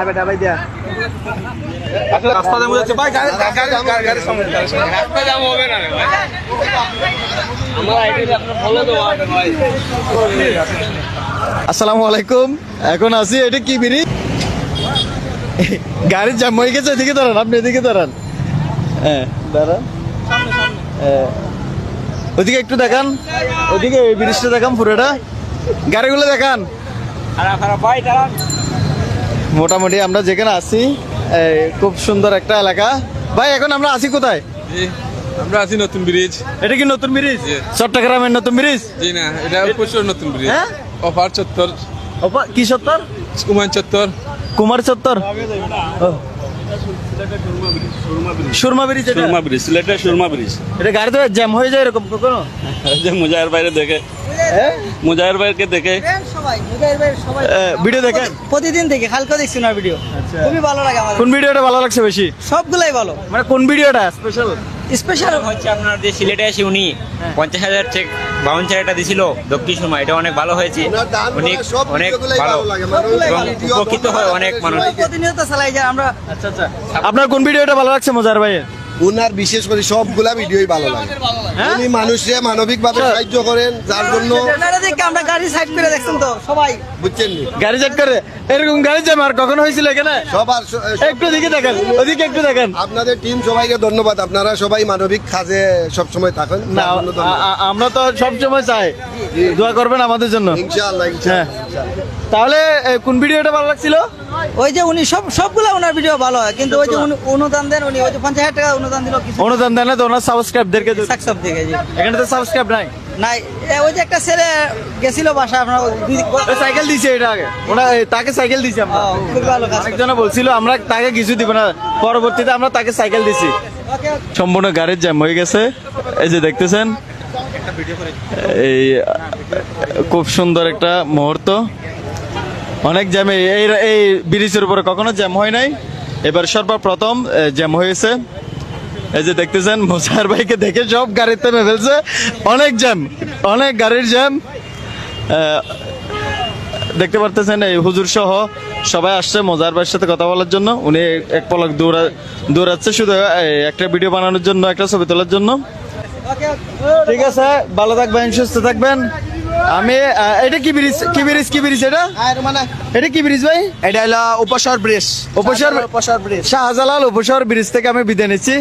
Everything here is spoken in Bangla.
বেটা ভাই দিয়া রাস্তা জ্যাম হয়ে যাচ্ছে ভাই, গাড়ি সামনে রাস্তা জ্যাম হবে না রে ভাই, আমরা আইডি আপনারা ফলো দেওয়া ভাই। আসসালামু আলাইকুম, এখন আছি এটা কি বিড়ি, গাড়ির জ্যাম হয়ে গেছে, এদিকে দাঁড়ান, আপনি এদিকে দাঁড়ান, হ্যাঁ দাঁড়ান, ওদিকে একটু দেখান, ওদিকে ওই ব্রিজটা দেখান, পুরোটা গাড়িগুলো দেখান। মোটামুটি আমরা যেখানে আছি খুব সুন্দর একটা এলাকা। ভাই এখন আমরা আছি কোথায়? আমরা আছি নতুন ব্রিজ। এটা কি নতুন ব্রিজ? চট্টগ্রামের নতুন ব্রিজ? জি না, এটা উপশহর নতুন ব্রিজ। হ্যাঁ, অপার চত্বর। কি চত্বর? কুমার চত্বর। কুমার চত্বর, সুরমা ব্রিজ। সুরমা ব্রিজ, সিলেটের সুরমা ব্রিজ। এটা গাড়িতে জ্যাম হয়ে যায় এরকম কখনো? যে মুজাহির বাইরে দেখে, মুজাহির ভাইকে দেখে ভিডিও দেখেন প্রতিদিন দেখি, কালকে দেখছি না ভিডিও, খুবই ভালো লাগে আমাদের। কোন ভিডিওটা ভালো লাগছে বেশি? সবগুলাই ভালো, মানে কোন ভিডিওটা স্পেশাল? স্পেশাল হচ্ছে আপনার যে সিলেটে এসে উনি 50,000 চেক বাউন্সার এটা দিছিল দক্ষিণ সময়, এটা অনেক ভালো হয়েছে, অনেক অনেক ভালো এবং উপকৃত হয় অনেক মানুষ। প্রতিনিয়ত চালাই যায় আমরা। আচ্ছা আচ্ছা, আপনার কোন ভিডিওটা ভালো লাগছে মোজার ভাইয়ের? উনার বিশেষ করে সবগুলা ভিডিওই ভালো লাগে। উনি মানুষে মানবিকভাবে সাহায্য করেন, যার জন্য আমরা গাড়ি সাইড করে দেখছেন তো সবাই, বুঝছেন নি? গাড়ি চেক করে এরকম গাড়ি জ্যাম আর কখন হয়েছিল এখানে? সবার একটু দিকে দেখেন, ওদিকে একটু দেখেন। আপনাদের টিম সবাইকে ধন্যবাদ, আপনারা সবাই মানবিক কাজে সবসময় থাকেন। না, আমরা তো সব সময় চাই, দোয়া করবেন আমাদের জন্য ইনশাআল্লাহ। হ্যাঁ, তাহলে কোন ভিডিওটা ভালো লাগছিল? ওই যে উনি সবগুলা ওনার ভিডিও ভালো হয়, কিন্তু ওই যে অনুদান দেন, উনি ওই যে 50,000 টাকা অনুদান দিল, কিছু অনুদান দেন না তো ওনার সাবস্ক্রাইবদেরকে? সাকসেস দেখে জি, এখানে তো সাবস্ক্রাইব নাই। নাই ওই যে একটা ছেলে গেছিল বাসা আপনার সাইকেল দিছে, এটা আগে ওনা তাকে সাইকেল দিছি আমরা, খুব ভালো কাজ। একজনে বলছিল আমরা তাকে কিছু দিব না, পরবর্তীতে আমরা তাকে সাইকেল দিছি। সম্পূর্ণ গাড়ির জ্যাম হয়ে গেছে, এই যে দেখতেছেন, এই খুব সুন্দর একটা মুহূর্ত। অনেক জ্যামে এই ব্রিজের উপরে কখনো জ্যাম হয় নাই, এবার সর্বপ্রথম জ্যাম হয়েছে। এই যে দেখতেছেন, মোজার ভাইকে দেখে সব গাড়িতে নেমে ফেলছে, অনেক জ্যাম, অনেক গাড়ির জ্যাম দেখতে পারতেছেন। এই হুজুর সহ সবাই আসছে মোজার ভাইয়ের সাথে কথা বলার জন্য। উনি এক পলক দৌড়াচ্ছে শুধু একটা ভিডিও বানানোর জন্য, একটা ছবি তোলার জন্য। ঠিক আছে, ভালো থাকবেন, সুস্থ থাকবেন। আমি এটা কি ব্রিজ? কি ব্রিজ? কি ব্রিজ এটা? এটা কি ব্রিজ ভাই? এটা হলো উপশহর ব্রিজ, উপশহর ব্রিজ, শাহজালাল উপশহর ব্রিজ থেকে আমি বিদায় নিচ্ছি।